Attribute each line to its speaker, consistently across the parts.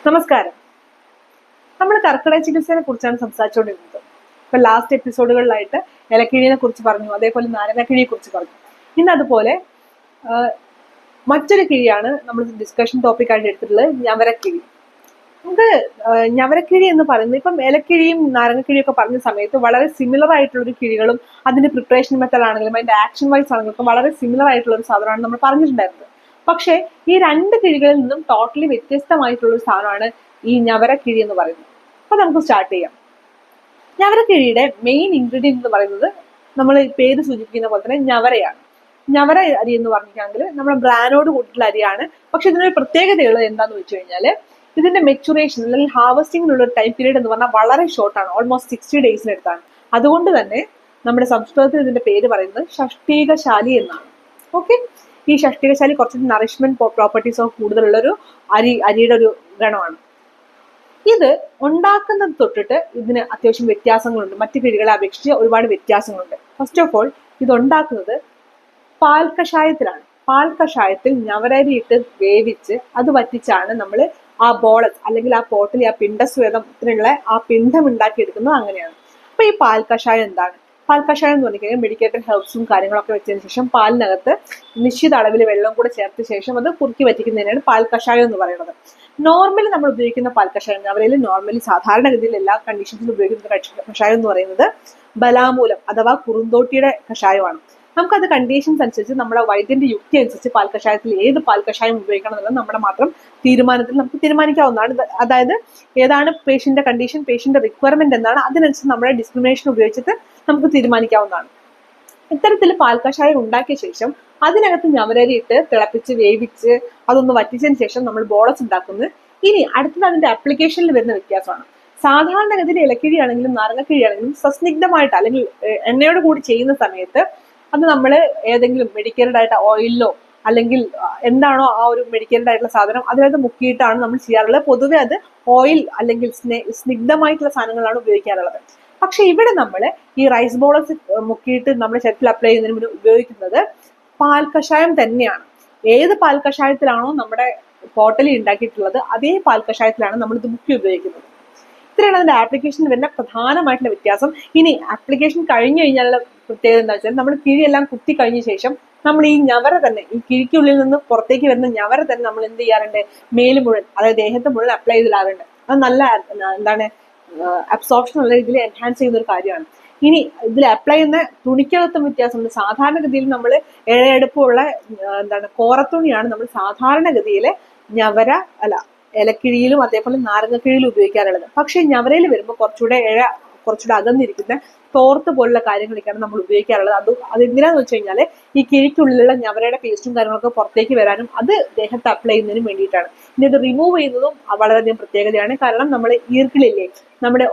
Speaker 1: നമസ്കാരം. നമ്മൾ കർക്കിടക ചികിത്സയെ കുറിച്ചാണ് സംസാരിച്ചുകൊണ്ടിരുന്നത്. ഇപ്പൊ ലാസ്റ്റ് എപ്പിസോഡുകളിലായിട്ട് ഇലക്കിഴിയെ കുറിച്ച് പറഞ്ഞു, അതേപോലെ നാരങ്ങക്കിഴിയെ കുറിച്ച് പറഞ്ഞു. ഇന്ന് അതുപോലെ മറ്റൊരു കിഴിയാണ് നമ്മൾ ഡിസ്കഷൻ ടോപ്പിക് ആയിട്ട് എടുത്തിട്ടുള്ളത്, ഞവരക്കിഴി. നമുക്ക് ഞവരക്കിഴി എന്ന് പറയുന്നത് ഇപ്പം ഇലക്കിഴിയും നാരങ്ങക്കിഴിയും ഒക്കെ പറഞ്ഞ സമയത്ത് വളരെ സിമിലർ ആയിട്ടുള്ള ഒരു കിഴികളും അതിന്റെ പ്രിപ്പറേഷൻ മെത്തേഡ് ആണെങ്കിലും അതിന്റെ ആക്ഷൻ വൈസ് ആണെങ്കിലും വളരെ സിമിലർ ആയിട്ടുള്ള ഒരു സാധനമാണ് നമ്മൾ പറഞ്ഞിട്ടുണ്ടായിരുന്നത്. പക്ഷേ ഈ രണ്ട് കിഴികളിൽ നിന്നും ടോട്ടലി വ്യത്യസ്തമായിട്ടുള്ള ഒരു സാധനമാണ് ഈ ഞവരക്കിഴി എന്ന് പറയുന്നത്. അപ്പൊ നമുക്ക് സ്റ്റാർട്ട് ചെയ്യാം. ഞവരക്കിഴിയുടെ മെയിൻ ഇൻഗ്രീഡിയൻറ്റ് എന്ന് പറയുന്നത് നമ്മൾ പേര് സൂചിപ്പിക്കുന്ന പോലെ തന്നെ ഞവരയാണ്. ഞവര അരി എന്ന് പറഞ്ഞിട്ടാണെങ്കിൽ നമ്മുടെ ബ്രാനോട് കൂട്ടിയിട്ടുള്ള അരിയാണ്. പക്ഷെ ഇതിനൊരു പ്രത്യേകതയുള്ളത് എന്താന്ന് വെച്ച് കഴിഞ്ഞാൽ ഇതിന്റെ മെച്ചുറേഷൻ അല്ലെങ്കിൽ ഹാർവസ്റ്റിംഗിനുള്ള ഒരു ടൈം പീരീഡ് എന്ന് പറഞ്ഞാൽ വളരെ ഷോർട്ടാണ്, ഓൾമോസ്റ്റ് 60 ഡേയ്സിനടുത്താണ്. അതുകൊണ്ട് തന്നെ നമ്മുടെ സംസ്കൃതത്തിൽ ഇതിന്റെ പേര് പറയുന്നത് ഷഷ്ഠീകശാലി എന്നാണ്. ഓക്കെ, ഈ ഷഷ്ഠീകശാലി കുറച്ച് നറിഷ്മെന്റ് പ്രോപ്പർട്ടീസ് ഒക്കെ കൂടുതലുള്ള ഒരു അരിയുടെ ഒരു ഗണമാണ്. ഇത് ഉണ്ടാക്കുന്നത് തൊട്ടിട്ട് ഇതിന് അത്യാവശ്യം വ്യത്യാസങ്ങളുണ്ട്. മറ്റു കിഴികളെ അപേക്ഷിച്ച് ഒരുപാട് വ്യത്യാസങ്ങളുണ്ട്. ഫസ്റ്റ് ഓഫ് ഓൾ, ഇത് ഉണ്ടാക്കുന്നത് പാൽ കഷായത്തിലാണ്. പാൽ കഷായത്തിൽ ഞവരരി ഇട്ട് വേവിച്ച് അത് വറ്റിച്ചാണ് നമ്മൾ ആ ബോളസ് അല്ലെങ്കിൽ ആ പോട്ടിൽ ആ പിണ്ടസ്വേദത്തിനുള്ള ആ പിണ്ഡം ഉണ്ടാക്കിയെടുക്കുന്നത്. അങ്ങനെയാണ്. അപ്പൊ ഈ പാൽ കഷായം എന്താണ്? പാൽ കഷായം എന്ന് പറഞ്ഞാൽ മെഡിക്കേറ്റഡ് ഹെർബ്സും കാര്യങ്ങളൊക്കെ വെച്ചതിന് ശേഷം പാലിനകത്ത് നിശ്ചിത അളവിൽ വെള്ളം കൂടെ ചേർത്ത ശേഷം അത് കുറുക്കി വറ്റിക്കുന്നതിനാണ് പാൽ കഷായം എന്ന് പറയുന്നത്. നോർമലി നമ്മൾ ഉപയോഗിക്കുന്ന പാൽ കഷായം, അവരിൽ നോർമലി സാധാരണഗതിയിൽ എല്ലാ കണ്ടീഷൻസിലും ഉപയോഗിക്കുന്ന കഷായം എന്ന് പറയുന്നത് ബലാമൂലം അഥവാ കുറുന്തോട്ടിയുടെ കഷായമാണ്. നമുക്കത് കണ്ടീഷൻസ് അനുസരിച്ച് നമ്മുടെ വൈദ്യന്റെ യുക്തി അനുസരിച്ച് പാൽ കഷായത്തിൽ ഏത് പാൽ കഷായം ഉപയോഗിക്കണം എന്നുള്ളത് നമ്മുടെ മാത്രം തീരുമാനത്തിൽ നമുക്ക് തീരുമാനിക്കാവുന്നതാണ്. അതായത് ഏതാണ് പേഷ്യന്റെ കണ്ടീഷൻ, പേഷ്യന്റെ റിക്വയർമെന്റ് എന്താണ്, അതിനനുസരിച്ച് നമ്മുടെ ഡിസ്ക്രിമിനേഷൻ ഉപയോഗിച്ചിട്ട് നമുക്ക് തീരുമാനിക്കാവുന്നതാണ്. ഇത്തരത്തിൽ പാൽ കഷായം ഉണ്ടാക്കിയ ശേഷം അതിനകത്ത് ഞവരരി ഇട്ട് തിളപ്പിച്ച് വേവിച്ച് അതൊന്ന് വറ്റിച്ചതിന് ശേഷം നമ്മൾ ബോളസ് ഉണ്ടാക്കുന്നത്. ഇനി അടുത്തത് അതിന്റെ ആപ്ലിക്കേഷനിൽ വരുന്ന വ്യത്യാസമാണ്. സാധാരണഗതിയിൽ ഇലക്കിഴി ആണെങ്കിലും നാരങ്ങക്കിഴി ആണെങ്കിലും സസ്നിഗ്ധമായിട്ട് അല്ലെങ്കിൽ എണ്ണയോട് കൂടി ചെയ്യുന്ന സമയത്ത് അത് നമ്മൾ ഏതെങ്കിലും മെഡിക്കേറ്റഡ് ആയിട്ട് ഓയിലിലോ അല്ലെങ്കിൽ എന്താണോ ആ ഒരു മെഡിക്കേറ്റഡ് ആയിട്ടുള്ള സാധനം അതിനകത്ത് മുക്കിയിട്ടാണ് നമ്മൾ ചെയ്യാറുള്ളത്. പൊതുവെ അത് ഓയിൽ അല്ലെങ്കിൽ സ്നിഗ്ധമായിട്ടുള്ള സാധനങ്ങളാണ് ഉപയോഗിക്കാറുള്ളത്. പക്ഷെ ഇവിടെ നമ്മൾ ഈ റൈസ് ബോളസ് മുക്കിയിട്ട് നമ്മുടെ ശരീരത്തിൽ അപ്ലൈ ചെയ്യുന്നതിന് മുന്നേ ഉപയോഗിക്കുന്നത് പാൽ കഷായം തന്നെയാണ്. ഏത് പാൽ കഷായത്തിലാണോ നമ്മുടെ പോട്ടലി ഉണ്ടാക്കിയിട്ടുള്ളത് അതേ പാൽ കഷായത്തിലാണ് നമ്മൾ ഇത് മുക്കി ഉപയോഗിക്കുന്നത്. ഇത്രയാണ് അതിന്റെ ആപ്ലിക്കേഷൻ വരുന്ന പ്രധാനമായിട്ടുള്ള വ്യത്യാസം. ഇനി ആപ്ലിക്കേഷൻ കഴിഞ്ഞു കഴിഞ്ഞാലുള്ള പ്രത്യേകത എന്താ വെച്ചാൽ നമ്മൾ കിഴിയെല്ലാം കുത്തി കഴിഞ്ഞ ശേഷം നമ്മൾ ഈ ഞവര തന്നെ, ഈ കിഴിക്കുള്ളിൽ നിന്ന് പുറത്തേക്ക് വരുന്ന ഞവര തന്നെ നമ്മൾ എന്ത് ചെയ്യാറുണ്ട്, മേല് മുഴുവൻ അതായത് ദേഹത്ത് മുഴുവൻ അപ്ലൈ ചെയ്തിടാറുണ്ട്. അത് നല്ല എന്താണ് അബ്സോർപ്ഷൻ നല്ല രീതിയിൽ എൻഹാൻസ് ചെയ്യുന്ന ഒരു കാര്യമാണ്. ഇനി ഇതിൽ അപ്ലൈ ചെയ്യുന്ന തുണിക്കകത്തും വ്യത്യാസമുണ്ട്. സാധാരണഗതിയിൽ നമ്മൾ ഇഴയെടുപ്പുള്ള കോറത്തുണിയാണ് നമ്മൾ സാധാരണഗതിയിൽ ഞവര ഇലക്കിഴിയിലും അതേപോലെ നാരങ്ങക്കിഴിയിലും ഉപയോഗിക്കാറുള്ളത്. പക്ഷെ ഞവരയിൽ വരുമ്പോൾ കുറച്ചുകൂടെ അകന്നിരിക്കുന്ന തോർത്ത് പോലുള്ള കാര്യങ്ങളൊക്കെയാണ് നമ്മൾ ഉപയോഗിക്കാറുള്ളത്. അത് എന്തിനാന്ന് വെച്ച് കഴിഞ്ഞാൽ ഈ കിഴിക്കുള്ളിലുള്ള ഞവരയുടെ പേസ്റ്റും കാര്യങ്ങളൊക്കെ പുറത്തേക്ക് വരാനും അത് ദേഹത്ത് അപ്ലൈ ചെയ്യുന്നതിനും വേണ്ടിയിട്ടാണ്. ഇനി അത് റിമൂവ് ചെയ്യുന്നതും വളരെയധികം പ്രത്യേകതയാണ്. കാരണം നമ്മൾ ഈർക്കിളില്ലേ, നമ്മുടെ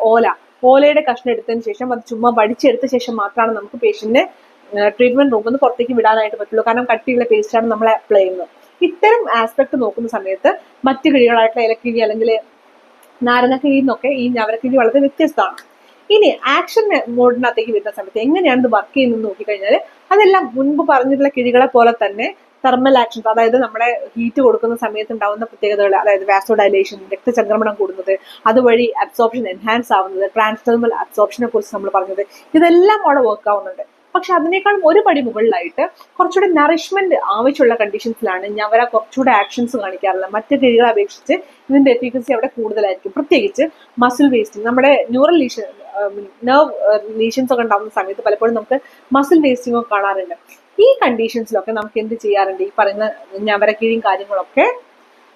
Speaker 1: ഓലയുടെ കഷ്ണം എടുത്തതിന് ശേഷം അത് ചുമ്മാ വടിച്ചെടുത്ത ശേഷം മാത്രമാണ് നമുക്ക് പേഷ്യന്റിനെ ട്രീറ്റ്മെന്റ് റൂമിൽ നിന്ന് പുറത്തേക്ക് വിടാനായിട്ട് പറ്റുള്ളൂ. കാരണം കട്ടിയുള്ള പേസ്റ്റാണ് നമ്മൾ അപ്ലൈ ചെയ്യുന്നത്. ഇത്തരം ആസ്പെക്ട് നോക്കുന്ന സമയത്ത് മറ്റു കിഴികളായിട്ടുള്ള ഇലക്കിഴി അല്ലെങ്കിൽ നാരങ്ങക്കിഴി എന്നൊക്കെ ഈ ഞവരക്കിഴി വളരെ വ്യത്യസ്തമാണ്. ഇനി ആക്ഷൻ മോഡിനകത്തേക്ക് വരുന്ന സമയത്ത് എങ്ങനെയാണ് ഇത് വർക്ക് ചെയ്യുന്നത് നോക്കിക്കഴിഞ്ഞാൽ അതെല്ലാം മുൻപ് പറഞ്ഞിട്ടുള്ള കിഴികളെ പോലെ തന്നെ തെർമൽ ആക്ഷൻസ്, അതായത് നമ്മുടെ ഹീറ്റ് കൊടുക്കുന്ന സമയത്ത് ഉണ്ടാകുന്ന പ്രത്യേകതകൾ, അതായത് വാസോഡൈലേഷൻ, രക്തചംക്രമണം കൂടുന്നത്, അതുവഴി അബ്സോർപ്ഷൻ എൻഹാൻസ് ആവുന്നത്, ട്രാൻസ്ഡെർമൽ അബ്സോർപ്ഷനെ കുറിച്ച് നമ്മൾ പറഞ്ഞത്, ഇതെല്ലാം അവിടെ വർക്ക് ആവുന്നുണ്ട്. പക്ഷെ അതിനേക്കാളും ഒരു പടി മുകളിലായിട്ട് കുറച്ചുകൂടെ നറിഷ്മെന്റ് ആവശ്യമുള്ള കണ്ടീഷൻസിലാണ് ഞവര കുറച്ചുകൂടെ ആക്ഷൻസ് കാണിക്കാറുള്ളത്. മറ്റു കിഴികളെ അപേക്ഷിച്ച് ഇതിന്റെ എഫിക്കസി അവിടെ കൂടുതലായിരിക്കും. പ്രത്യേകിച്ച് മസിൽ വേസ്റ്റിംഗ്, നമ്മുടെ ന്യൂറൽ നെർവ് ലീഷൻസ് ഒക്കെ ഉണ്ടാകുന്ന സമയത്ത് പലപ്പോഴും നമുക്ക് മസിൽ വേസ്റ്റിംഗ് ഒക്കെ കാണാറുണ്ട്. ഈ കണ്ടീഷൻസിലൊക്കെ നമുക്ക് എന്ത് ചെയ്യാറുണ്ട്, ഈ പറയുന്ന ഞവരക്കിഴിയും കാര്യങ്ങളൊക്കെ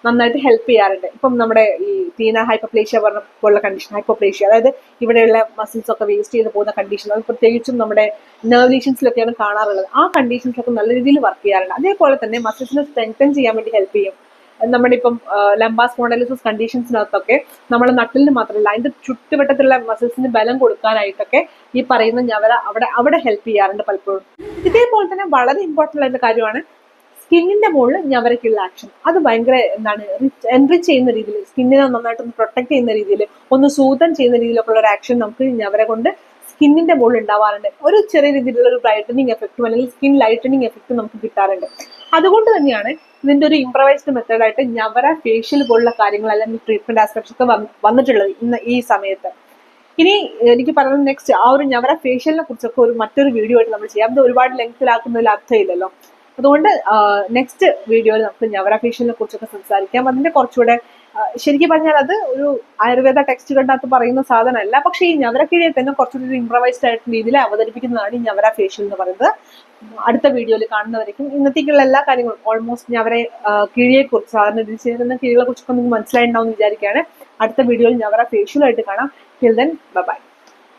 Speaker 1: നന്നായിട്ട് ഹെൽപ്പ് ചെയ്യാറുണ്ട്. ഇപ്പം നമ്മുടെ ഈ ടീന ഹൈപ്പോപ്ലേഷ്യ പോലുള്ള കണ്ടീഷൻ, ഹൈപ്പോപ്ലേഷ്യ അതായത് ഇവിടെയുള്ള മസിൽസ് ഒക്കെ വേസ്റ്റ് ചെയ്ത് പോകുന്ന കണ്ടീഷൻ, അത് പ്രത്യേകിച്ചും നമ്മുടെ നെർവ് ലീഷൻസിലൊക്കെയാണ് കാണാറുള്ളത്. ആ കണ്ടീഷൻസൊക്കെ നല്ല രീതിയിൽ വർക്ക് ചെയ്യാറുണ്ട്. അതേപോലെ തന്നെ മസിൽസിനെ സ്ട്രെങ്തൻ ചെയ്യാൻ വേണ്ടി ഹെൽപ്പ് ചെയ്യും. നമ്മുടെ ഇപ്പം ലംബാർ സ്പോണ്ടൈലോസിസ് കണ്ടീഷൻസിനകത്തൊക്കെ നമ്മുടെ നട്ടിലിന് മാത്രമല്ല അതിന്റെ ചുറ്റുവട്ടത്തുള്ള മസിൽസിന് ബലം കൊടുക്കാനായിട്ടൊക്കെ ഈ പറയുന്ന ഞവര അവിടെ ഹെൽപ്പ് ചെയ്യാറുണ്ട് പലപ്പോഴും. ഇതേപോലെ തന്നെ വളരെ ഇമ്പോർട്ടൻ്റ് ആയിട്ടുള്ള കാര്യമാണ് സ്കിന്നിന്റെ മുകളിൽ ഞവരക്കുള്ള ആക്ഷൻ. അത് ഭയങ്കര എൻറിച്ച് ചെയ്യുന്ന രീതിയിൽ, സ്കിന്നിനെ നന്നായിട്ടൊന്ന് പ്രൊട്ടക്ട് ചെയ്യുന്ന രീതിയിൽ, ഒന്ന് സൂതൻ ചെയ്യുന്ന രീതിയിലൊക്കെ ഉള്ള ഒരു ആക്ഷൻ നമുക്ക് ഞവര കൊണ്ട് സ്കിന്നിന്റെ മുകളിൽ ഉണ്ടാവാറുണ്ട്. ഒരു ചെറിയ രീതിയിലുള്ള ഒരു ബ്രൈറ്റനിങ് എഫക്റ്റും അല്ലെങ്കിൽ സ്കിൻ ലൈറ്റനിങ് എഫക്റ്റും നമുക്ക് കിട്ടാറുണ്ട്. അതുകൊണ്ട് തന്നെയാണ് ഇതിന്റെ ഒരു ഇംപ്രവൈസ്ഡ് മെത്തേഡായിട്ട് ഞവര ഫേഷ്യൽ പോലുള്ള കാര്യങ്ങൾ അല്ലെങ്കിൽ ട്രീറ്റ്മെന്റ് ആസ്പെക്ട്സ് ഒക്കെ വന്നിട്ടുള്ളത് ഇന്ന് ഈ സമയത്ത്. ഇനി എനിക്ക് പറയുന്നത് നെക്സ്റ്റ് ആ ഒരു ഞവര ഫേഷ്യലിനെ കുറിച്ചൊക്കെ മറ്റൊരു വീഡിയോ ആയിട്ട് നമ്മൾ ചെയ്യാം. അത് ഒരുപാട് ലെങ്ത്തിലാക്കുന്നതിൽ അർത്ഥമില്ലല്ലോ. അതുകൊണ്ട് നെക്സ്റ്റ് വീഡിയോയിൽ നമുക്ക് ഞവര ഫേഷ്യലിനെ കുറിച്ചൊക്കെ സംസാരിക്കാം. അതിന്റെ കുറച്ചുകൂടെ ശരിക്കും പറഞ്ഞാൽ അത് ഒരു ആയുർവേദ ടെക്സ്റ്റുകളിനകത്ത് പറയുന്ന സാധനമല്ല. പക്ഷേ ഈ ഞവരക്കിഴിയെ തന്നെ കുറച്ചുകൂടി ഇംപ്രവൈസ്ഡ് ആയിട്ടുള്ള രീതിയിൽ അവതരിപ്പിക്കുന്നതാണ് ഈ ഞവര ഫേഷ്യൽ എന്ന് പറയുന്നത്. അടുത്ത വീഡിയോയിൽ കാണുന്നവരേക്കും ഇന്നത്തേക്കുള്ള എല്ലാ കാര്യങ്ങളും ഓൾമോസ്റ്റ് ഞവര കിഴിയെ കുറിച്ച് സാധാരണ ഇതിൽ ചെയ്യുന്ന കിഴികളെ കുറിച്ചൊക്കെ നിങ്ങൾക്ക് മനസ്സിലായിട്ടുണ്ടാവും എന്ന് വിചാരിക്കുകയാണ്. അടുത്ത വീഡിയോയിൽ ഞവര ഫേഷ്യലായിട്ട് കാണാം. Till then bye.